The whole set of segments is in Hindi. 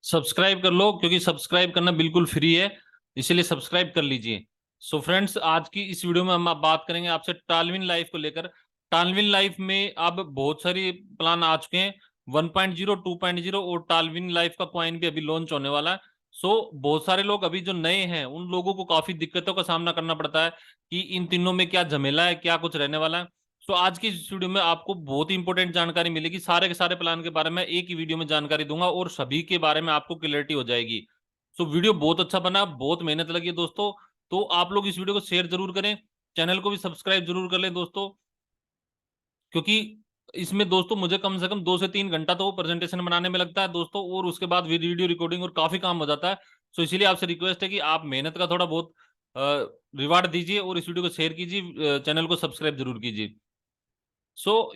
सब्सक्राइब कर लो, क्योंकि सब्सक्राइब करना बिल्कुल फ्री है, इसीलिए सब्सक्राइब कर लीजिए। सो फ्रेंड्स, आज की इस वीडियो में हम बात करेंगे आपसे टालविन लाइफ को लेकर। टालविन लाइफ में अब बहुत सारी प्लान आ चुके हैं, 1.0, 2.0 और टालविन लाइफ का कॉइन भी अभी लॉन्च होने वाला है। सो बहुत सारे लोग अभी जो नए हैं उन लोगों को काफी दिक्कतों का सामना करना पड़ता है कि इन तीनों में क्या झमेला है, क्या कुछ रहने वाला है। तो आज की इस वीडियो में आपको बहुत ही इंपॉर्टेंट जानकारी मिलेगी, सारे के सारे प्लान के बारे में एक ही वीडियो में जानकारी दूंगा और सभी के बारे में आपको क्लियरिटी हो जाएगी। सो वीडियो बहुत अच्छा बना, बहुत मेहनत लगी है दोस्तों। तो आप लोग इस वीडियो को शेयर जरूर करें, चैनल को भी सब्सक्राइब जरूर कर लें दोस्तों, क्योंकि इसमें दोस्तों मुझे कम से कम 2 से 3 घंटा तो प्रेजेंटेशन बनाने में लगता है दोस्तों, और उसके बाद वीडियो रिकॉर्डिंग और काफी काम हो जाता है। सो इसीलिए आपसे रिक्वेस्ट है कि आप मेहनत का थोड़ा बहुत रिवार्ड दीजिए और इस वीडियो को शेयर कीजिए, चैनल को सब्सक्राइब जरूर कीजिए।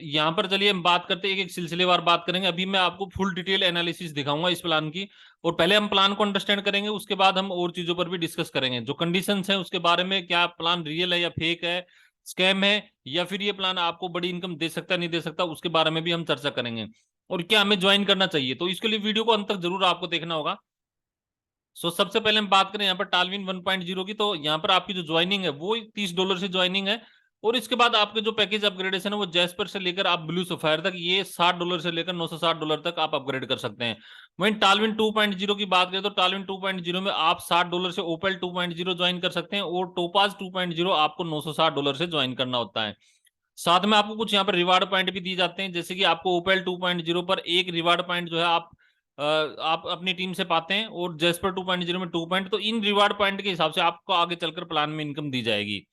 यहाँ पर चलिए हम बात करते हैं, एक एक सिलसिलेवार बात करेंगे। अभी मैं आपको फुल डिटेल एनालिसिस दिखाऊंगा इस प्लान की, और पहले हम प्लान को अंडरस्टैंड करेंगे, उसके बाद हम और चीजों पर भी डिस्कस करेंगे, जो कंडीशंस हैं उसके बारे में, क्या प्लान रियल है या फेक है, स्कैम है, या फिर ये प्लान आपको बड़ी इनकम दे सकता है नहीं दे सकता, उसके बारे में भी हम चर्चा करेंगे, और क्या हमें ज्वाइन करना चाहिए। तो इसके लिए वीडियो को अंत तक जरूर आपको देखना होगा। सबसे पहले हम बात करें यहाँ पर टालविन 1.0 की, तो यहाँ पर आपकी जो ज्वाइनिंग है वो $30 से ज्वाइनिंग है, और इसके बाद आपके जो पैकेज अपग्रेडेशन है वो जैस्पर से लेकर आप ब्लू सफायर तक, ये $60 से लेकर $960 तक आप अपग्रेड कर सकते हैं। वहीं टालविन 2.0 की बात करें तो टालविन 2.0 में आप $60 से ओपेल 2.0 ज्वाइन कर सकते हैं, और टोपाज 2.0 आपको $960 से ज्वाइन करना होता है। साथ में आपको कुछ यहाँ पर रिवार्ड पॉइंट भी दिए जाते हैं, जैसे कि आपको ओपेल 2.0 पर एक रिवार्ड पॉइंट जो है आप अपनी टीम से पाते हैं, और जेस्पर 2.0 में 2 पॉइंट। तो इन रिवार्ड पॉइंट के हिसाब से आपको आगे चलकर प्लान में इनकम दी जाएगी।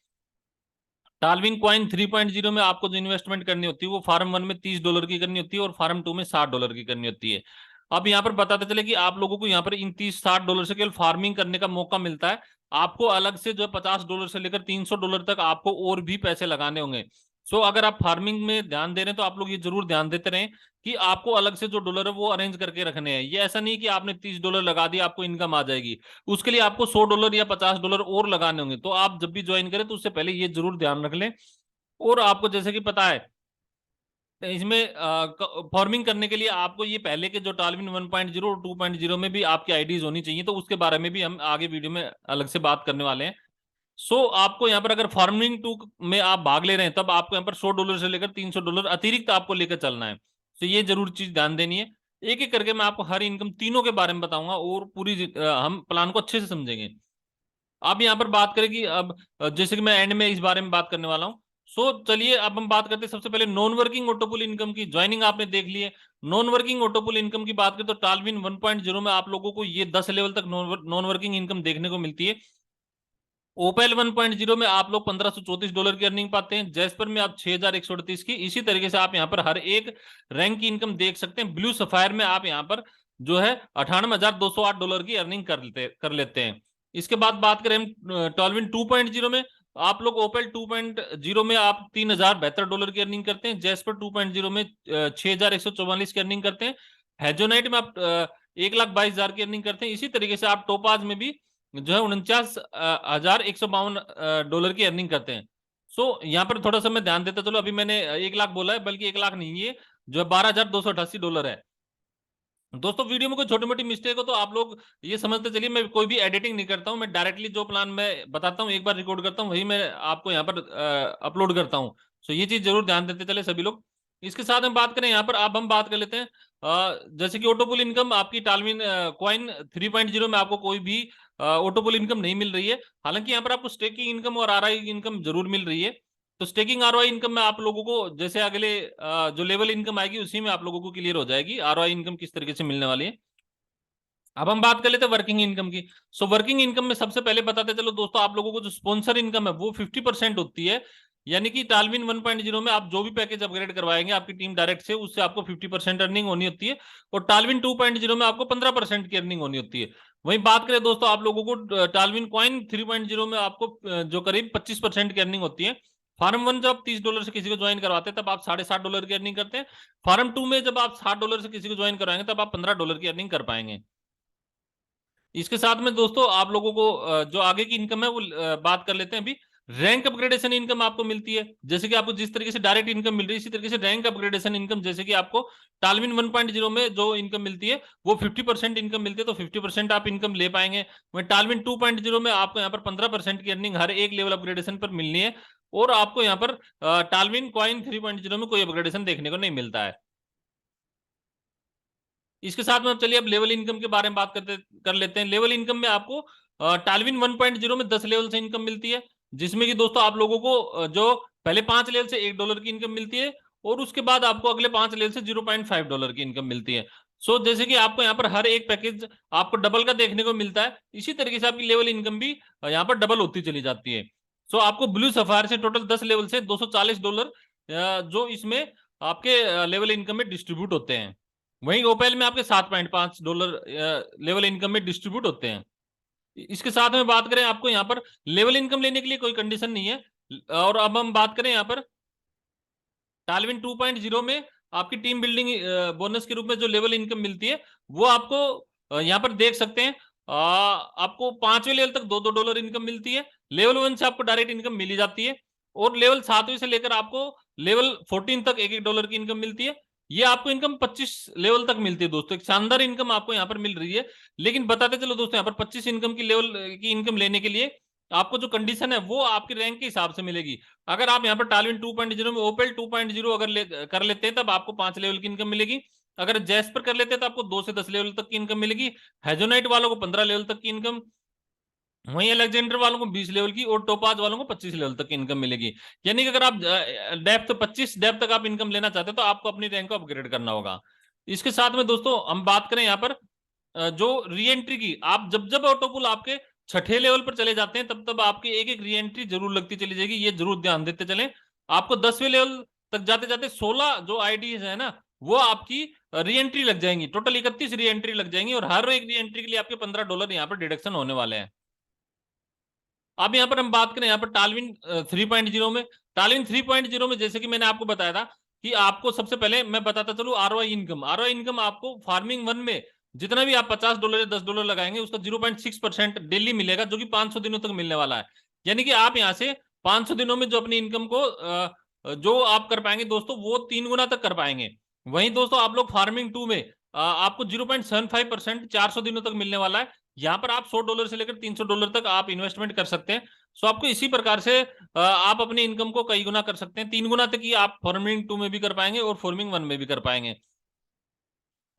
टालविन कॉइन 3.0 में आपको जो इन्वेस्टमेंट करनी होती है वो फार्म 1 में $30 की करनी होती है, और फार्म 2 में $60 की करनी होती है। अब यहाँ पर बताते चले कि आप लोगों को यहाँ पर इन 30-60 डॉलर से केवल फार्मिंग करने का मौका मिलता है। आपको अलग से जो है $50 से लेकर $300 तक आपको और भी पैसे लगाने होंगे। अगर आप फार्मिंग में ध्यान दे रहे हैं तो आप लोग ये जरूर ध्यान देते रहें कि आपको अलग से जो डॉलर है वो अरेंज करके रखने हैं। ये ऐसा नहीं कि आपने $30 लगा दिया आपको इनकम आ जाएगी, उसके लिए आपको $100 या $50 और लगाने होंगे। तो आप जब भी ज्वाइन करें तो उससे पहले ये जरूर ध्यान रख लें। और आपको जैसे कि पता है, इसमें फॉर्मिंग करने के लिए आपको ये पहले के जो टालविन 1.0 और 2.0 में भी आपकी आईडीज होनी चाहिए, तो उसके बारे में भी हम आगे वीडियो में अलग से बात करने वाले हैं। आपको यहाँ पर अगर फार्मिंग टू में आप भाग ले रहे हैं तब आपको यहाँ पर $100 से लेकर $300 अतिरिक्त आपको लेकर चलना है। ये जरूर चीज ध्यान देनी है। एक एक करके मैं आपको हर इनकम तीनों के बारे में बताऊंगा, और पूरी हम प्लान को अच्छे से समझेंगे। अब यहाँ पर बात करें कि अब जैसे कि मैं एंड में इस बारे में बात करने वाला हूँ। चलिए अब हम बात करते हैं सबसे पहले नॉन वर्किंग ऑटोपुल इनकम की। ज्वाइनिंग आपने देख ली है। नॉन वर्किंग ऑटोपुल इनकम की बात करें तो टालविन 1.0 में आप लोगों को ये 10 लेवल तक नॉन वर्किंग इनकम देखने को मिलती है। ओपेल 1.0 में आप लोग $1534 की अर्निंग पाते हैं। जैस्पर में आप 6138 की। इसी तरीके से आप यहाँ पर हर एक रैंक की इनकम देख सकते हैं। ब्लू सफायर में आप यहाँ पर जो है $98,208 की अर्निंग कर लेते हैं। इसके बाद बात करें हम टॉलविन 2.0 में, आप लोग ओपेल 2.0 में आप $3072 की अर्निंग करते हैं। जैस्पर 2.0 में 6144 की अर्निंग करते हैं। हेजोनाइट में आप 1,22,000 की अर्निंग करते हैं। इसी तरीके से आप टोपाज में भी जो है $49,152 की अर्निंग करते हैं। यहाँ पर थोड़ा सा मैं ध्यान देता चलो, अभी मैंने 1 लाख बोला है, बल्कि 1 लाख नहीं, ये जो है $12,288 है। दोस्तों वीडियो में कोई छोटी मोटी मिस्टेक हो तो आप लोग ये समझते चलिए, मैं कोई भी एडिटिंग नहीं करता हूं, मैं डायरेक्टली जो प्लान मैं बताता हूं एक बार रिकॉर्ड करता हूं, वही मैं आपको यहाँ पर अपलोड करता हूं। ये चीज जरूर ध्यान देते चले सभी लोग। इसके साथ हम बात करें यहाँ पर, अब हम बात कर लेते हैं जैसे कि ऑटोपुल इनकम आपकी टालविन कॉइन 3.0 में आपको कोई भी ऑटोपुल इनकम नहीं मिल रही है। हालांकि यहाँ पर आपको स्टेकिंग इनकम और आरआई इनकम जरूर मिल रही है। स्टेकिंग आरओआई इनकम में आप लोगों को जैसे अगले जो लेवल इनकम आएगी उसी में आप लोगों को क्लियर हो जाएगी आरओआई इनकम किस तरीके से मिलने वाली है। अब हम बात कर लेते हैं वर्किंग इनकम की। वर्किंग इनकम में सबसे पहले बताते चलो दोस्तों, आप लोगों को जो स्पॉन्सर इनकम है वो 50% होती है। यानी कि टालविन 1.0 में आप जो भी पैकेज अपग्रेड करवाएंगे आपकी टीम डायरेक्ट से, उससे आपको 50% अर्निंग होनी होती है। और टालविन 2.0 में आपको 15% की अर्निंग होनी होती है। वहीं बात करें दोस्तों, आप लोगों को टालविन कॉइन 3.0 में आपको जो करीब 25% की अर्निंग होती है। फार्म 1 जब $30 से किसी को ज्वाइन करवाते हैं तब आप $60.5 की अर्निंग करते हैं। फार्म 2 में जब आप $60 से किसी को ज्वाइन कराएंगे तब आप $15 की अर्निंग कर पाएंगे। इसके साथ में दोस्तों आप लोगों को जो आगे की इनकम है वो बात कर लेते हैं अभी। रैंक अपग्रेडेशन इनकम आपको मिलती है, जैसे कि आपको जिस तरीके से डायरेक्ट इनकम मिल रही है इसी तरीके से रैंक अपग्रेडेशन इनकम, जैसे कि आपको टालविन 1.0 में जो इनकम मिलती है वो 50% इनकम मिलती है, तो 50% आप इनकम ले पाएंगे। वहीं टालविन 2.0 में आपको यहाँ पर 15% की अर्निंग हर एक लेवल अपग्रेडेशन पर मिलनी है, और आपको यहाँ पर टालविन कॉइन 3.0 में कोई अपग्रेडेशन देखने को नहीं मिलता है। इसके साथ में अब चलिए अब लेवल इनकम के बारे में बात कर लेते हैं। लेवल इनकम में आपको टालविन 1.0 में 10 लेवल से इनकम मिलती है, जिसमें कि दोस्तों आप लोगों को जो पहले 5 लेवल से $1 की इनकम मिलती है, और उसके बाद आपको अगले 5 लेवल से $0.5 की इनकम मिलती है। सो जैसे कि आपको यहाँ पर हर एक पैकेज आपको डबल का देखने को मिलता है, इसी तरीके से आपकी लेवल इनकम भी यहाँ पर डबल होती चली जाती है। सो आपको ब्लू सफायर से टोटल 10 लेवल से $240 जो इसमें आपके लेवल इनकम में डिस्ट्रीब्यूट होते हैं। वहीं ओपेल में आपके $7.5 लेवल इनकम में डिस्ट्रीब्यूट होते हैं। इसके साथ में बात करें, आपको यहाँ पर लेवल इनकम लेने के लिए कोई कंडीशन नहीं है। और अब हम बात करें यहाँ पर टालविन 2.0 में आपकी टीम बिल्डिंग बोनस के रूप में जो लेवल इनकम मिलती है वो आपको यहाँ पर देख सकते हैं। आपको 5वें लेवल तक $2 इनकम मिलती है। लेवल 1 से आपको डायरेक्ट इनकम मिली जाती है, और लेवल 7वें से लेकर आपको लेवल 14 तक $1 की इनकम मिलती है। ये आपको इनकम 25 लेवल तक मिलती है दोस्तों, एक शानदार इनकम आपको यहाँ पर मिल रही है। लेकिन बताते चलो दोस्तों, यहाँ पर 25 इनकम की लेवल की इनकम लेने के लिए आपको जो कंडीशन है वो आपकी रैंक के हिसाब से मिलेगी। अगर आप यहाँ पर टालविन 2.0 में ओपेल 2.0 अगर कर लेते हैं तब आपको 5 लेवल की इनकम मिलेगी। अगर जैस्पर कर लेते हैं तो आपको 2 से 10 लेवल तक की इनकम मिलेगी। हेजोनाइट वालों को 15 लेवल तक की इनकम, वहीं अलेक्जेंडर वालों को 20 लेवल की, और टोपाज वालों को 25 लेवल तक की इनकम मिलेगी। यानी कि अगर आप डेप्थ 25 डेप्थ तक आप इनकम लेना चाहते हैं तो आपको अपनी रैंक को अपग्रेड करना होगा। इसके साथ में दोस्तों हम बात करें यहाँ पर जो री एंट्री की, आप जब जब ऑटोपुल आपके छठे लेवल पर चले जाते हैं तब तब आपकी एक एक री एंट्री जरूर लगती चली जाएगी, ये जरूर ध्यान देते चलें। आपको 10वें लेवल तक जाते जाते 16 जो आईडीज है ना वो आपकी री एंट्री लग जाएंगी, टोटल 31 री एंट्री लग जाएंगी, और हर एक री एंट्री के लिए आपके $15 यहाँ पर डिडक्शन होने वाले हैं। अब यहाँ पर हम बात करें यहाँ पर टालविन 3.0 में, टालविन 3.0 में जैसे कि मैंने आपको बताया था कि आपको सबसे पहले मैं बताता चलूं आरओआई इनकम। आरओआई इनकम आपको फार्मिंग 1 में जितना भी आप $50 या $10 लगाएंगे उसका 0.6% डेली मिलेगा, जो कि 500 दिनों तक मिलने वाला है। यानी कि आप यहाँ से 500 दिनों में जो अपनी इनकम को जो आप कर पाएंगे दोस्तों वो 3 गुना तक कर पाएंगे। वहीं दोस्तों आप लोग फार्मिंग 2 में आपको 0.75% 400 दिनों तक मिलने वाला है। यहाँ पर आप $100 से लेकर $300 तक आप इन्वेस्टमेंट कर सकते हैं। सो आपको इसी प्रकार से आप अपनी इनकम को कई गुना कर सकते हैं, 3 गुना तक ही आप फार्मिंग 2 में भी कर पाएंगे और फार्मिंग 1 में भी कर पाएंगे।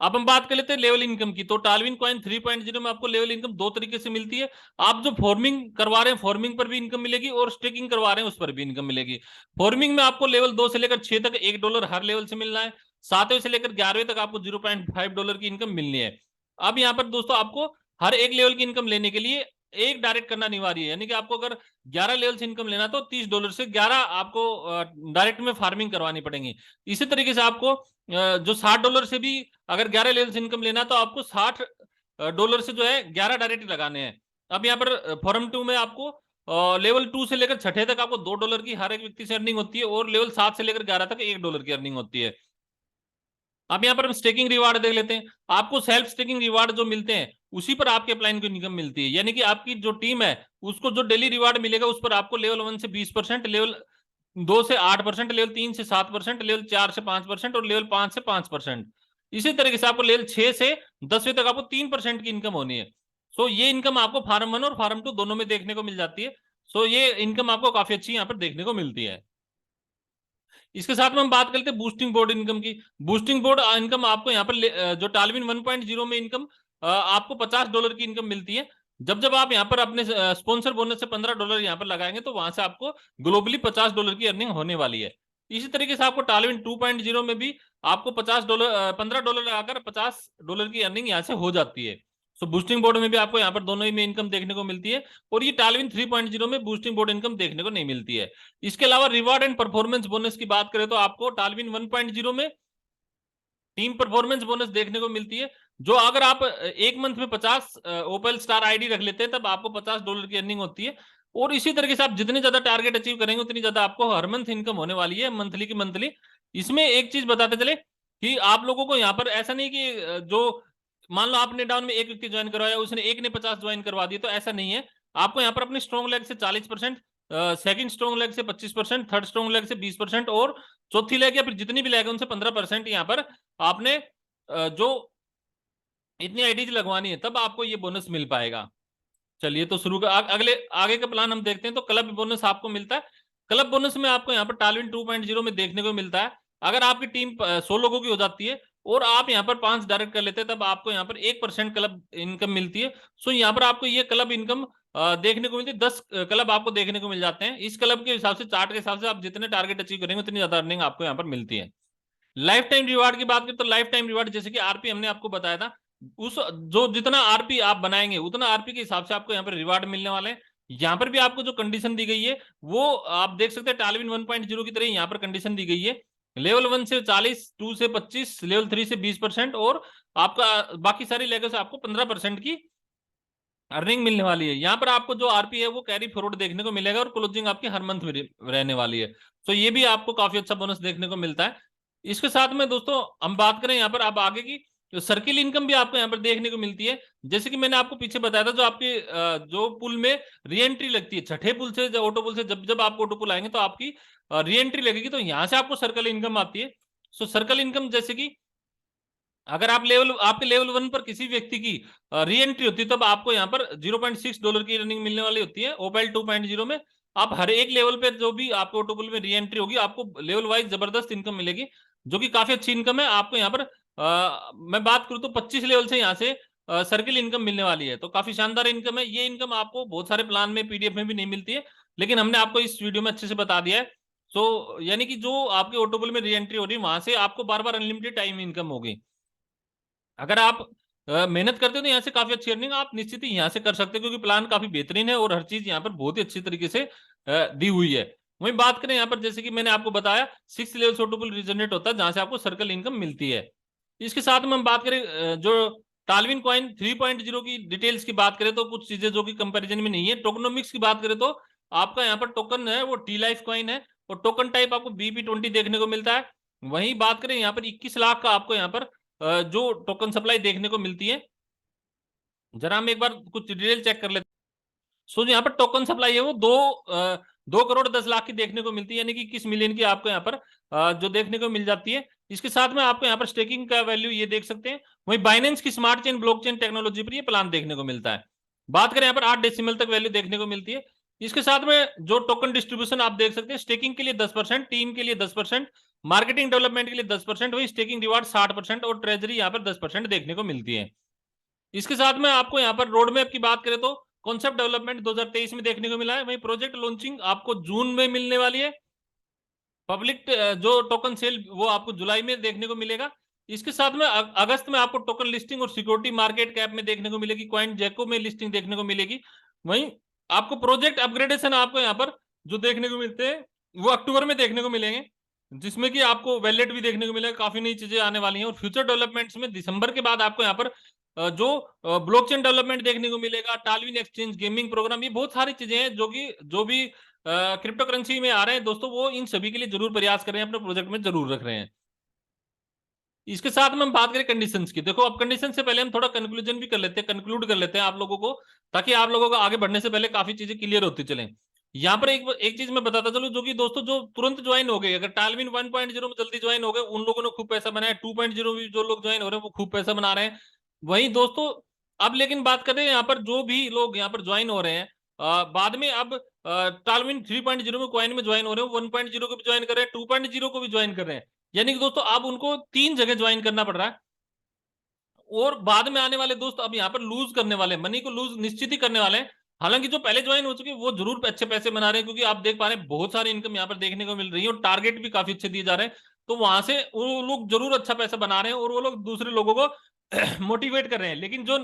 अब हम बात कर लेते हैं लेवल इनकम की, तो टालविन कॉइन 3.0 में आपको लेवल इनकम 2 तरीके से मिलती है। आप जो फार्मिंग करवा रहे हैं फार्मिंग पर भी इनकम मिलेगी, और स्टेकिंग करवा रहे हैं उस पर भी इनकम मिलेगी। फार्मिंग में आपको लेवल 2 से लेकर 6 तक $1 हर लेवल से मिलना है, 7वें से लेकर 11वें तक आपको $0.5 की इनकम मिलनी है। अब यहाँ पर दोस्तों आपको हर एक लेवल की इनकम लेने के लिए एक डायरेक्ट करना अनिवार्य है, यानी कि आपको अगर 11 लेवल से इनकम लेना तो $30 से 11 आपको डायरेक्ट में फार्मिंग करवानी पड़ेगी। इसी तरीके से आपको जो $60 से भी अगर 11 लेवल से इनकम लेना तो आपको $60 से जो है 11 डायरेक्ट लगाने हैं। अब यहाँ पर फॉर्म 2 में आपको लेवल 2 से लेकर छठे तक आपको $2 की हर एक व्यक्ति से अर्निंग होती है, और लेवल 7 से लेकर 11 तक $1 की अर्निंग होती है। अब यहाँ पर हम स्टेकिंग रिवार्ड देख लेते हैं। आपको सेल्फ स्टेकिंग रिवार्ड जो मिलते हैं उसी पर आपके अपलाइन को इनकम मिलती है, यानी कि आपकी जो टीम है उसको जो डेली रिवार्ड मिलेगा उस पर आपको लेवल 1 से 20%, लेवल 2 से 8%, लेवल 3 से 7%, लेवल 4 से 5% और लेवल 5 से 5%। इसी तरीके से आपको लेवल 6 से 10वें तक आपको 3% की इनकम होनी है। सो ये इनकम आपको फार्म 1 और फार्म 2 दोनों में देखने को मिल जाती है। सो ये इनकम आपको काफी अच्छी यहाँ पर देखने को मिलती है। इसके साथ में हम बात करते हैं बूस्टिंग बोर्ड इनकम की। बूस्टिंग बोर्ड इनकम आपको यहाँ पर जो टालविन 1.0 में इनकम आपको $50 की इनकम मिलती है। जब जब आप यहाँ पर अपने स्पॉन्सर बोनस से $15 यहाँ पर लगाएंगे तो वहां से आपको ग्लोबली $50 की अर्निंग होने वाली है। इसी तरीके से आपको टालविन 2.0 में भी आपको $15 लगाकर $50 की अर्निंग यहाँ से हो जाती है। सो बूस्टिंग बोर्ड में भी आपको यहाँ पर दोनों ही में इनकम देखने को मिलती है, और ये टालविन 3.0 में बूस्टिंग बोर्ड इनकम देखने को नहीं मिलती है। इसके अलावा रिवार्ड एंड परफॉर्मेंस बोनस की बात करें तो आपको टालविन 1.0 में टीम परफॉर्मेंस बोनस देखने को मिलती है, जो अगर आप एक मंथ में 50 ओपल स्टार आईडी रख लेते हैं तब आपको $50 की अर्निंग होती है। और इसी तरीके से आप जितने ज्यादा टारगेट अचीव करेंगे उतनी ज्यादा आपको हर मंथ इनकम होने वाली है, मंथली की मंथली। इसमें एक चीज बताते चले कि आप लोगों को यहाँ पर ऐसा नहीं कि जो मान लो आपने डाउन में एक व्यक्ति ज्वाइन करवाया, उसने एक ने 50 ज्वाइन करवा दिया, तो ऐसा नहीं है। आपको यहाँ पर अपनी स्ट्रॉन्ग लेग से 40%, सेकंड स्ट्रॉन्ग लेग से 25%, थर्ड स्ट्रॉन्ग लेग से 20% और चौथी लेग या फिर जितनी भी लेग है उनसे 15% यहाँ पर आपने जो इतनी आईडीज लगवानी है तब आपको ये बोनस मिल पाएगा। चलिए तो शुरू का अगले आगे का प्लान हम देखते हैं। तो क्लब बोनस आपको मिलता है। क्लब बोनस में आपको यहाँ पर टालविन 2.0 में देखने को मिलता है। अगर आपकी टीम 100 लोगों की हो जाती है और आप यहाँ पर 5 डायरेक्ट कर लेते हैं तब आपको यहाँ पर 1% क्लब इनकम मिलती है। सो यहाँ पर आपको ये क्लब इनकम देखने को मिलती है। 10 क्लब आपको देखने को मिल जाते हैं। इस क्लब के हिसाब से, चार्ट के हिसाब से आप जितने टारगेट अचीव करेंगे उतनी ज्यादा अर्निंग आपको यहाँ पर मिलती है। लाइफ टाइम रिवार्ड की बात करें तो लाइफ टाइम रिवार्ड जैसे कि आरपी हमने आपको बताया था, उस जो जितना आरपी आप बनाएंगे उतना आरपी के हिसाब से आपको यहाँ पर रिवार्ड मिलने वाले हैं। यहाँ पर भी आपको जो कंडीशन दी गई है वो आप देख सकते हैं टालविन 1.0 की तरह यहाँ पर कंडीशन दी गई है। लेवल 1 से 40, 2 से 25, लेवल 3 से 20% और आपका बाकी सारी लेवल से आपको 15% की अर्निंग मिलने वाली है। यहाँ पर आपको जो आरपी है वो कैरी फॉरवर्ड देखने को मिलेगा और क्लोजिंग आपकी हर मंथ में रहने वाली है। तो ये भी आपको काफी अच्छा बोनस देखने को मिलता है। इसके साथ में दोस्तों हम बात करें यहाँ पर अब आगे की, तो सर्किल इनकम भी आपको यहाँ पर देखने को मिलती है। जैसे कि मैंने आपको पीछे बताया था, जो आपके जो पुल में री एंट्री लगती है छठे पुल से, ऑटो पुल से जब जब आप ऑटो पुल आएंगे तो आपकी री एंट्री लगेगी, तो यहाँ से आपको सर्कल इनकम आती है। सो सर्कल इनकम जैसे कि अगर आप आपके लेवल 1 पर किसी व्यक्ति की री एंट्री होती है तब आपको यहाँ पर $0.6 की अर्निंग मिलने वाली होती है। ओपेल 2.0 में आप हर एक लेवल पे जो भी आपको ऑटोपुल में री एंट्री होगी आपको लेवल वाइज जबरदस्त इनकम मिलेगी, जो कि काफी अच्छी इनकम है। आपको यहाँ पर मैं बात करूँ तो 25 लेवल से यहाँ से सर्किल इनकम मिलने वाली है। तो काफी शानदार इनकम है। ये इनकम आपको बहुत सारे प्लान में पीडीएफ में भी नहीं मिलती है, लेकिन हमने आपको इस वीडियो में अच्छे से बता दिया है। सो यानी कि जो आपके ऑटोपुल में री एंट्री हो रही है वहां से आपको बार बार अनलिमिटेड टाइम इनकम होगी। अगर आप मेहनत करते हो तो यहाँ से काफी अच्छी अर्निंग आप निश्चित ही यहाँ से कर सकते हो, क्योंकि प्लान काफी बेहतरीन है और हर चीज यहाँ पर बहुत ही अच्छी तरीके से दी हुई है। वहीं बात करें यहाँ पर, जैसे कि मैंने आपको बताया 6 लेवल सूटेबल रीजनरेट होता है जहां से आपको सर्कल इनकम मिलती है। इसके साथ में हम बात करें जो टालविन कॉइन 3.0 की डिटेल्स की बात करें तो कुछ चीजें जो कि कंपैरिजन में नहीं है। टोकनोमिक्स की बात करें तो आपका यहाँ पर टोकन है वो टी लाइफ कॉइन है और टोकन टाइप आपको BP20 देखने को मिलता है। वहीं बात करें यहाँ पर 21 लाख का आपको यहाँ पर जो टोकन सप्लाई देखने को मिलती है। जरा हम एक बार कुछ डिटेल चेक कर लेते हैं। सो यहाँ पर टोकन सप्लाई है वो 2 करोड़ 10 लाख की देखने को मिलती है, यानी कि 21 मिलियन की आपको यहाँ पर जो देखने को मिल जाती है। इसके साथ में आपको यहाँ पर स्टेकिंग का वैल्यू ये देख सकते हैं। वहीं बाइनेंस की स्मार्ट चेन ब्लॉकचेन टेक्नोलॉजी पर ये प्लान देखने को मिलता है। बात करें यहाँ पर 8 डेसिमल तक वैल्यू देखने को मिलती है। इसके साथ में जो टोकन डिस्ट्रीब्यूशन आप देख सकते हैं, स्टेकिंग के लिए 10%, टीम के लिए 10%, मार्केटिंग डेवलपमेंट के लिए 10%, वही स्टेकिंग रिवार्ड 60% और ट्रेजरी यहाँ पर 10% देखने को मिलती है। इसके साथ में आपको यहाँ पर रोड मैप की बात करें तो कॉन्सेप्ट डेवलपमेंट 2023 में देखने को मिला है। वही प्रोजेक्ट लॉन्चिंग आपको जून में मिलने वाली है। पब्लिक जो टोकन सेल वो आपको जुलाई में देखने को मिलेगा। इसके साथ में अगस्त में आपको टोकन लिस्टिंग और सिक्योरिटी मार्केट कैप में देखने को मिलेगी, कॉइन जैको में लिस्टिंग देखने को मिलेगी। वहीं आपको प्रोजेक्ट अपग्रेडेशन आपको यहाँ पर जो देखने को मिलते हैं वो अक्टूबर में देखने को मिलेंगे, जिसमें कि आपको वैलेट भी देखने को मिलेगा। काफी नई चीजें आने वाली हैं। और फ्यूचर डेवलपमेंट्स में दिसंबर के बाद आपको यहाँ पर जो ब्लॉकचेन डेवलपमेंट देखने को मिलेगा, टालविन एक्सचेंज, गेमिंग प्रोग्राम, ये बहुत सारी चीजें हैं जो भी क्रिप्टो करेंसी में आ रहे हैं दोस्तों, वो इन सभी के लिए जरूर प्रयास कर रहे हैं, अपने प्रोजेक्ट में जरूर रख रहे हैं। इसके साथ में हम बात करें कंडीशंस की। देखो अब कंडीशन से पहले हम थोड़ा कंक्लूजन भी कर लेते हैं, कंक्लूड कर लेते हैं आप लोगों को, ताकि आप लोगों को आगे बढ़ने से पहले काफी चीजें क्लियर होती चले। यहाँ पर एक चीज मैं बताता चलूं, जो कि दोस्तों जो तुरंत ज्वाइन हो गए, अगर टालविन 1.0 में जल्दी ज्वाइन हो गए उन लोगों ने खूब पैसा बनाया। 2.0 भी जो लोग ज्वाइन हो रहे हैं वो खूब पैसा बना रहे हैं। वहीं दोस्तों अब लेकिन बात करें यहाँ पर जो भी लोग यहाँ पर ज्वाइन हो रहे हैं बाद में, अब टालविन 3.0 में कॉइन में ज्वाइन हो रहे हैं, 1.0 को भी ज्वाइन कर रहे हैं, 2.0 को भी ज्वाइन कर रहे हैं। यानी कि दोस्तों अब उनको 3 जगह ज्वाइन करना पड़ रहा है। और बाद में आने वाले दोस्त अब यहाँ पर लूज करने वाले, मनी को लूज निश्चित ही करने वाले हैं। हालांकि जो पहले ज्वाइन हो चुके हैं वो जरूर अच्छे पैसे बना रहे हैं, क्योंकि आप देख पा रहे हैं बहुत सारी इनकम यहाँ पर देखने को मिल रही है और टारगेट भी काफी अच्छे दिए जा रहे हैं। तो वहां से वो लोग जरूर अच्छा पैसा बना रहे हैं और वो लोग दूसरे लोगों को मोटिवेट कर रहे हैं। लेकिन जो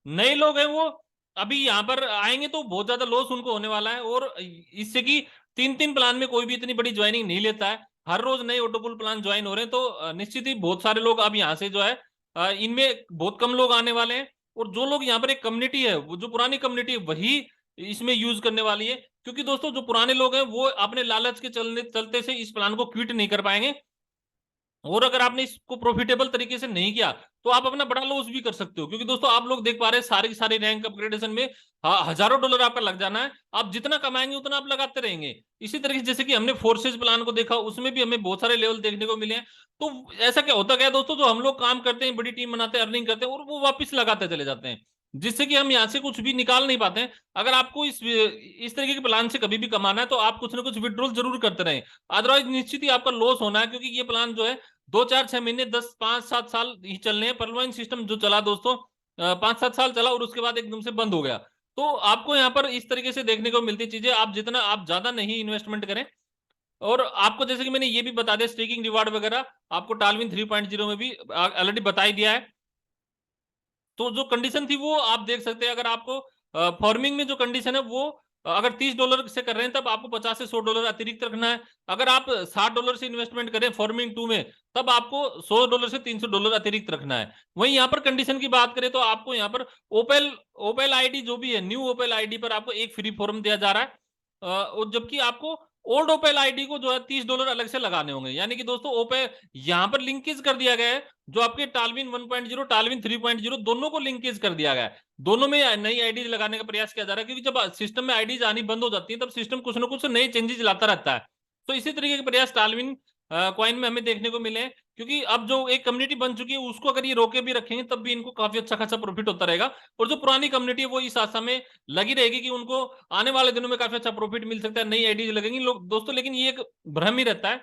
नए लोग हैं वो अभी यहाँ पर आएंगे तो बहुत ज्यादा लॉस उनको होने वाला है। और इससे कि 3-3 प्लान में कोई भी इतनी बड़ी ज्वाइनिंग नहीं लेता है, हर रोज नए ऑटोपुल प्लान ज्वाइन हो रहे हैं। तो निश्चित ही बहुत सारे लोग अब यहाँ से जो है इनमें बहुत कम लोग आने वाले हैं। और जो लोग यहाँ पर एक कम्युनिटी है, वो जो पुरानी कम्युनिटी है वही इसमें यूज करने वाली है। क्योंकि दोस्तों जो पुराने लोग हैं वो अपने लालच के चलते से इस प्लान को क्विट नहीं कर पाएंगे। और अगर आपने इसको प्रॉफिटेबल तरीके से नहीं किया तो आप अपना बड़ा लॉस भी कर सकते हो, क्योंकि दोस्तों आप लोग देख पा रहे हैं सारी की सारी रैंक अपग्रेडेशन में हजारों डॉलर आपका लग जाना है। आप जितना कमाएंगे उतना आप लगाते रहेंगे। इसी तरीके से जैसे कि हमने फोर्सेज प्लान को देखा, उसमें भी हमें बहुत सारे लेवल देखने को मिले हैं। तो ऐसा क्या होता क्या है दोस्तों, जो हम लोग काम करते हैं, बड़ी टीम बनाते हैं, अर्निंग करते हैं और वो वापिस लगाते चले जाते हैं, जिससे कि हम यहाँ से कुछ भी निकाल नहीं पाते हैं। अगर आपको इस तरीके के प्लान से कभी भी कमाना है तो आप कुछ ना कुछ विड्रॉल जरूर करते रहें, अदरवाइज निश्चित ही आपका लॉस होना है, क्योंकि ये प्लान जो है 2 4 6 महीने 10 5 7 साल ही चलने हैं। परलवाइन सिस्टम जो चला दोस्तों 5 7 साल चला और उसके बाद एकदम से बंद हो गया। तो आपको यहाँ पर इस तरीके से देखने को मिलती चीजें, आप जितना आप ज्यादा नहीं इन्वेस्टमेंट करें। और आपको जैसे कि मैंने ये भी बता दिया स्टेकिंग रिवार्ड वगैरह आपको टालविन 3.0 में भी ऑलरेडी बता ही दिया है। तो जो कंडीशन थी वो आप देख सकते हैं। अगर आपको फार्मिंग में जो कंडीशन है वो अगर $30 से कर रहे हैं तब आपको 50 से $100 अतिरिक्त रखना है। अगर आप $60 से इन्वेस्टमेंट करें फार्मिंग 2 में तब आपको $100 से $300 अतिरिक्त रखना है। वहीं यहाँ पर कंडीशन की बात करें तो आपको यहाँ पर ओपेल ओपेल आईडी जो भी है, न्यू ओपेल आईडी पर आपको एक फ्री फॉर्म दिया जा रहा है। और जबकि आपको ओल्ड ओपेल आईडी को जो है $30 अलग से लगाने होंगे। यानी कि दोस्तों ओपेल यहाँ पर लिंकेज कर दिया गया है, जो आपके टालविन 1.0 टालविन 3.0 दोनों को लिंकेज कर दिया गया है। दोनों में नई आईडी लगाने का प्रयास किया जा रहा है, क्योंकि जब सिस्टम में आईडीज आनी बंद हो जाती है तब सिस्टम कुछ ना कुछ नए चेंजेस लाता रहता है। तो इसी तरीके के प्रयास टालविन कॉइन में हमें देखने को मिले हैं, क्योंकि अब जो एक कम्युनिटी बन चुकी है उसको अगर ये रोके भी रखेंगे तब भी इनको काफी अच्छा खासा प्रॉफिट होता रहेगा। और जो पुरानी कम्युनिटी है वो इस आशा में लगी रहेगी कि उनको आने वाले दिनों में काफी अच्छा प्रॉफिट मिल सकता है, नई आईडीज लगेंगी लोग दोस्तों। लेकिन ये एक भ्रम ही रहता है,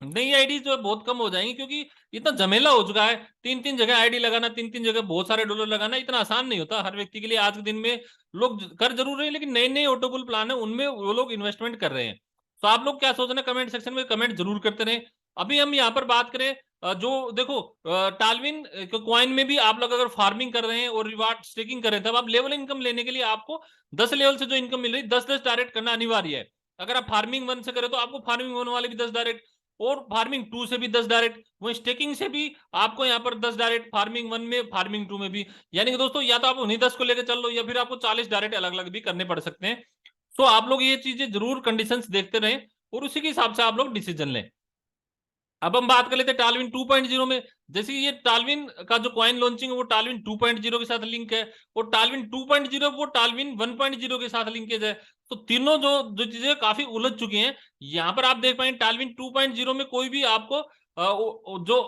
नई आईडी जो है बहुत कम हो जाएंगी, क्योंकि इतना झमेला हो चुका है। 3 3 जगह आईडी लगाना, 3 3 जगह बहुत सारे डॉलर लगाना इतना आसान नहीं होता हर व्यक्ति के लिए। आज के दिन में लोग कर जरूर रहे हैं, लेकिन नए नए ऑटोबुल प्लान है उनमें वो लोग इन्वेस्टमेंट कर रहे हैं। तो आप लोग क्या सोच रहे हैं कमेंट सेक्शन में कमेंट जरूर करते रहे। अभी हम यहाँ पर बात करें जो देखो टालविन कॉइन में भी आप लोग अगर फार्मिंग कर रहे हैं और रिवार्ड स्टेकिंग कर रहे हैं तब आप लेवल इनकम लेने के लिए आपको 10 लेवल से जो इनकम मिल रही है 10 10 डायरेक्ट करना अनिवार्य है। अगर आप फार्मिंग 1 से करें तो आपको फार्मिंग 1 वाले भी 10 डायरेक्ट, और फार्मिंग 2 से भी 10 डायरेक्ट, वही स्टेकिंग से भी आपको यहाँ पर 10 डायरेक्ट, फार्मिंग 1 में फार्मिंग 2 में भी। यानी कि दोस्तों या तो आप उन्हीं 10 को लेकर चल लो या फिर आपको 40 डायरेक्ट अलग अलग भी करने पड़ सकते हैं। तो आप लोग ये चीजें जरूर कंडीशंस देखते रहें और उसी के हिसाब से आप लोग डिसीजन लें। अब हम बात कर लेते हैं टालविन 2.0 में। जैसे ये टालविन का जो कॉइन लॉन्चिंग है वो टालविन 2.0 के साथ लिंक है, और टालविन 2.0 वो टालविन 1.0 के साथ लिंकेज है। तो तीनों जो जो चीजें काफी उलझ चुकी हैं। यहाँ पर आप देख पाएंगे टालविन 2.0 में कोई भी आपको जो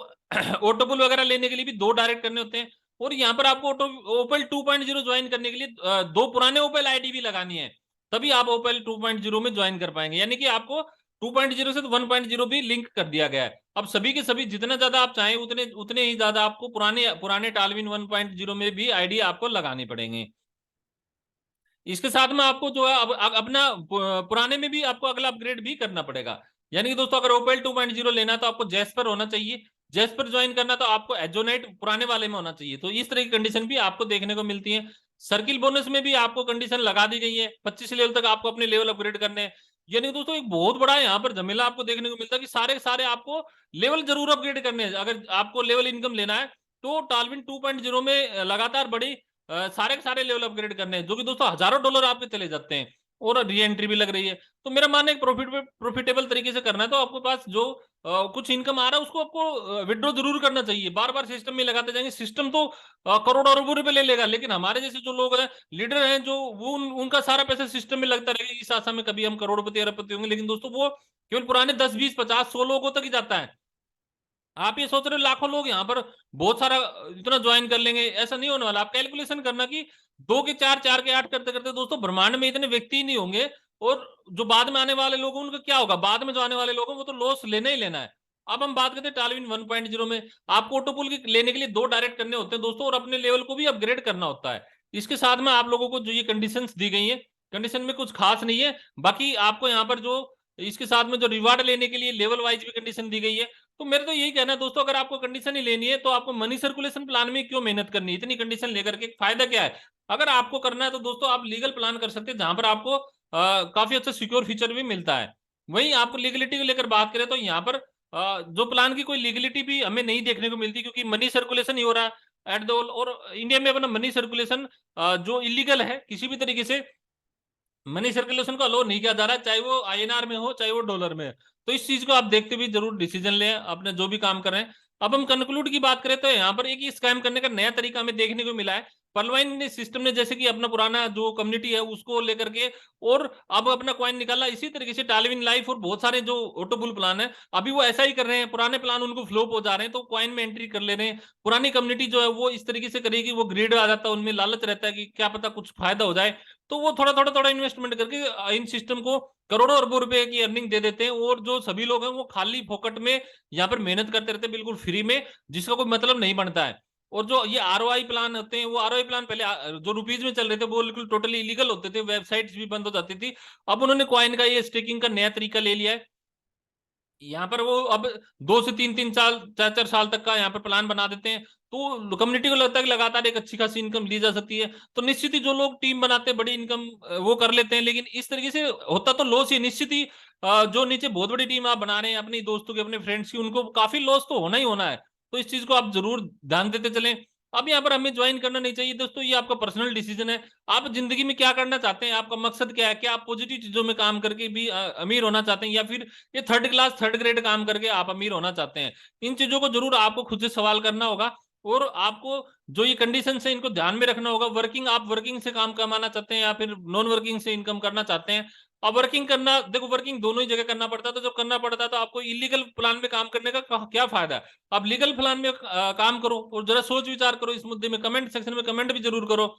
ऑटोबुल वगैरह लेने के लिए भी 2 डायरेक्ट करने होते हैं, और यहाँ पर आपको ओपेल 2.0 ज्वाइन करने के लिए 2 पुराने ओपेल आईडी भी लगानी है, तभी आप ओपेल 2.0 में ज्वाइन कर पाएंगे। यानी कि आपको 2.0 से तो 1.0 भी लिंक कर दिया गया है। अब सभी के सभी जितना ज्यादा आप चाहें उतने उतने ही ज्यादा आपको पुराने पुराने टालविन 1.0 में भी आईडी आपको लगाने पड़ेंगे। इसके साथ में आपको जो है अब अपना पुराने में भी आपको अगला अपग्रेड भी करना पड़ेगा। यानी कि दोस्तों अगर ओपेल 2.0 लेना तो आपको जेस्पर होना चाहिए, जेस्पर ज्वाइन करना तो आपको एजोनाइट पुराने वाले में होना चाहिए। तो इस तरह की कंडीशन भी आपको देखने को मिलती है। सर्किल बोनस में भी आपको कंडीशन लगा दी गई है, 25 लेवल तक आपको अपने लेवल अपग्रेड करने हैं। यानी कि दोस्तों एक बहुत बड़ा यहाँ पर झमेला आपको देखने को मिलता है कि सारे सारे आपको लेवल जरूर अपग्रेड करने हैं। अगर आपको लेवल इनकम लेना है तो टालविन 2.0 में लगातार बड़ी सारे के सारे लेवल अपग्रेड करने हैं, जो कि दोस्तों हजारों डॉलर आपके चले जाते हैं और री एंट्री भी लग रही है। तो मेरा मानना है प्रॉफिटेबल तरीके से करना है तो आपके पास जो कुछ इनकम आ रहा है उसको आपको विड्रॉ जरूर करना चाहिए। बार बार सिस्टम में लगाते जाएंगे, सिस्टम तो करोड़ों अरबों रुपए ले लेगा, लेकिन हमारे जैसे जो लोग हैं लीडर हैं जो वो उनका सारा पैसा सिस्टम में लगता रहेगा इस आशा में कभी हम करोड़पति अरबपति होंगे। लेकिन दोस्तों वो केवल पुराने 10 20 50 100 लोगों तक ही जाता है। आप ये सोच रहे हो लाखों लोग यहाँ पर बहुत सारा इतना ज्वाइन कर लेंगे, ऐसा नहीं होने वाला। आप कैलकुलेशन करना कि 2 के 4 4 के 8 करते करते दोस्तों ब्रह्मांड में इतने व्यक्ति ही नहीं होंगे, और जो बाद में आने वाले लोग उनका क्या होगा, बाद में जो आने वाले लोग हैं वो तो लॉस लेना ही लेना है। अब हम बात करते हैं टालविन 1.0 में आपको ऑटोपुल लेने के लिए 2 डायरेक्ट करने होते हैं दोस्तों, और अपने लेवल को भी अपग्रेड करना होता है। इसके साथ में आप लोगों को जो ये कंडीशंस दी गई है, कंडीशन में कुछ खास नहीं है। बाकी आपको यहाँ पर जो इसके साथ में जो रिवार्ड लेने के लिए लेवल वाइज भी कंडीशन दी गई है। तो मेरे तो यही कहना है दोस्तों, अगर आपको कंडीशन ही लेनी है तो आपको मनी सर्कुलेशन प्लान में क्यों मेहनत करनी है, इतनी कंडीशन लेकर के फायदा क्या है। अगर आपको करना है तो दोस्तों आप लीगल प्लान कर सकते हैं, जहां पर आपको काफी अच्छा सिक्योर फीचर भी मिलता है। वहीं आपको लीगलिटी को लेकर बात करें तो यहाँ पर जो प्लान की कोई लीगलिटी भी हमें नहीं देखने को मिलती, क्योंकि मनी सर्कुलेशन ही हो रहा है एट द ऑल। और इंडिया में अपना मनी सर्कुलेशन जो इलीगल है, किसी भी तरीके से मनी सर्कुलेशन को अलो नहीं किया जा रहा है, चाहे वो आईएनआर में हो चाहे वो डॉलर में। तो इस चीज को आप देखते हुए जरूर डिसीजन लें अपने जो भी काम कर रहे हैं। अब हम कंक्लूड की बात करें तो यहाँ पर एक ही स्कैम करने का नया तरीका हमें देखने को मिला है। पर्लवाइन ने सिस्टम ने जैसे कि अपना पुराना जो कम्युनिटी है उसको लेकर के और अब अपना कॉइन निकाला, इसी तरीके से टालविन लाइफ और बहुत सारे जो ऑटो बुल प्लान है अभी वो ऐसा ही कर रहे हैं। पुराने प्लान उनको फ्लोप हो जा रहे हैं तो कॉइन में एंट्री कर ले रहे हैं। पुरानी कम्युनिटी जो है वो इस तरीके से करेगी, वो ग्रीड आ जाता है, उनमें लालच रहता है कि क्या पता कुछ फायदा हो जाए, तो वो थोड़ा इन्वेस्टमेंट करके इन सिस्टम को करोड़ों अरबों रुपए की अर्निंग दे देते हैं। और जो सभी लोग हैं वो खाली फोकट में यहाँ पर मेहनत करते रहते हैं बिल्कुल फ्री में, जिसका कोई मतलब नहीं बनता है। और जो ये आरओआई प्लान होते हैं, वो आरओआई प्लान पहले जो रुपीज में चल रहे थे वो बिल्कुल टोटली इलीगल होते थे, वेबसाइट्स भी बंद हो जाती थी। अब उन्होंने कॉइन का ये स्टेकिंग का नया तरीका ले लिया है। यहाँ पर वो अब 2 से 3 3 साल 4 4 साल तक का यहाँ पर प्लान बना देते हैं, तो कम्युनिटी को लगता है कि लगातार एक अच्छी खासी इनकम ली जा सकती है। तो निश्चित ही जो लोग टीम बनाते हैं बड़ी इनकम वो कर लेते हैं, लेकिन इस तरीके से होता तो लॉस ही निश्चित ही। जो नीचे बहुत बड़ी टीम आप बना रहे हैं अपने दोस्तों की, अपने फ्रेंड्स की, उनको काफी लॉस तो होना ही होना है। तो इस चीज को आप जरूर ध्यान देते चलें। अब यहाँ पर हमें ज्वाइन करना नहीं चाहिए दोस्तों, ये आपका पर्सनल डिसीजन है। आप जिंदगी में क्या करना चाहते हैं, आपका मकसद क्या है, क्या आप पॉजिटिव चीजों में काम करके भी अमीर होना चाहते हैं, या फिर ये थर्ड क्लास थर्ड ग्रेड काम करके आप अमीर होना चाहते हैं। इन चीजों को जरूर आपको खुद से सवाल करना होगा। और आपको जो ये कंडीशन है इनको ध्यान में रखना होगा। वर्किंग, आप वर्किंग से काम कमाना चाहते हैं या फिर नॉन वर्किंग से इनकम करना चाहते हैं। अब वर्किंग करना, देखो वर्किंग दोनों ही जगह करना पड़ता है, तो जब करना पड़ता है तो आपको इलीगल प्लान में काम करने का क्या फायदा है। आप लीगल प्लान में काम करो और जरा सोच विचार करो इस मुद्दे में। कमेंट सेक्शन में कमेंट भी जरूर करो।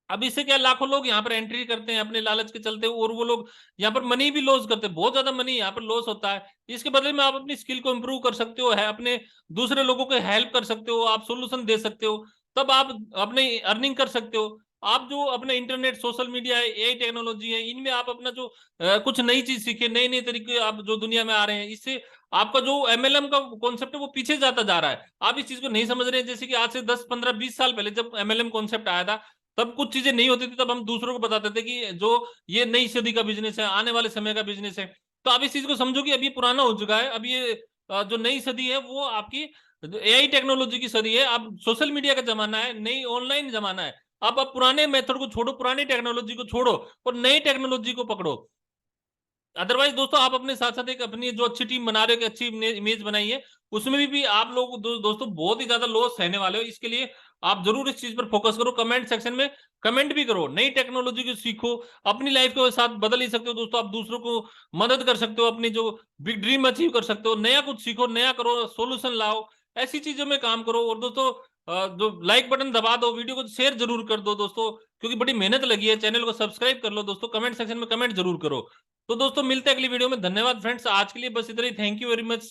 अब इससे क्या, लाखों लोग यहाँ पर एंट्री करते हैं अपने लालच के चलते, और वो लोग यहाँ पर मनी भी लॉस करते हैं, बहुत ज्यादा मनी यहाँ पर लॉस होता है। इसके बदले में आप अपनी स्किल को इंप्रूव कर सकते हो, है अपने दूसरे लोगों को हेल्प कर सकते हो, आप सोल्यूशन दे सकते हो, तब आप अपने अर्निंग कर सकते हो। आप जो अपने इंटरनेट सोशल मीडिया है, एआई टेक्नोलॉजी है, इनमें आप अपना जो कुछ नई चीज सीखे, नए नए तरीके आप जो दुनिया में आ रहे हैं, इससे आपका जो एमएलएम का कॉन्सेप्ट है वो पीछे जाता जा रहा है। आप इस चीज को नहीं समझ रहे हैं। जैसे कि आज से 10 15 20 साल पहले जब एमएलएम कॉन्सेप्ट आया था, तब कुछ चीजें नहीं होती थी, तब हम दूसरों को बताते थे कि जो ये नई सदी का बिजनेस है, आने वाले समय का बिजनेस है। तो आप इस चीज को समझो कि अब ये पुराना हो चुका है। अब ये जो नई सदी है वो आपकी एआई टेक्नोलॉजी की सदी है। अब सोशल मीडिया का जमाना है, नई ऑनलाइन जमाना है। अब पुराने मेथड को छोड़ो, पुरानी टेक्नोलॉजी को छोड़ो और नई टेक्नोलॉजी को पकड़ो। अदरवाइज दोस्तों आप अपने साथ साथ एक अपनी जो अच्छी टीम बना रहे हो, अच्छी इमेज बनाई है, उसमें भी आप लोग दोस्तों बहुत ही ज्यादा लॉस सहने वाले हो। इसके लिए आप जरूर इस चीज पर फोकस करो। कमेंट सेक्शन में कमेंट भी करो, नई टेक्नोलॉजी को सीखो, अपनी लाइफ के साथ बदल ही सकते हो दोस्तों। आप दूसरों को मदद कर सकते हो, अपनी जो बिग ड्रीम अचीव कर सकते हो, नया कुछ सीखो, नया करो, सोल्यूशन लाओ, ऐसी चीजों में काम करो। और दोस्तों जो लाइक बटन दबा दो, वीडियो को शेयर जरूर कर दो दोस्तों, क्योंकि बड़ी मेहनत लगी है। चैनल को सब्सक्राइब कर लो दोस्तों, कमेंट सेक्शन में कमेंट जरूर करो। तो दोस्तों मिलते हैं अगली वीडियो में। धन्यवाद फ्रेंड्स, आज के लिए बस इतना ही। Thank you very much.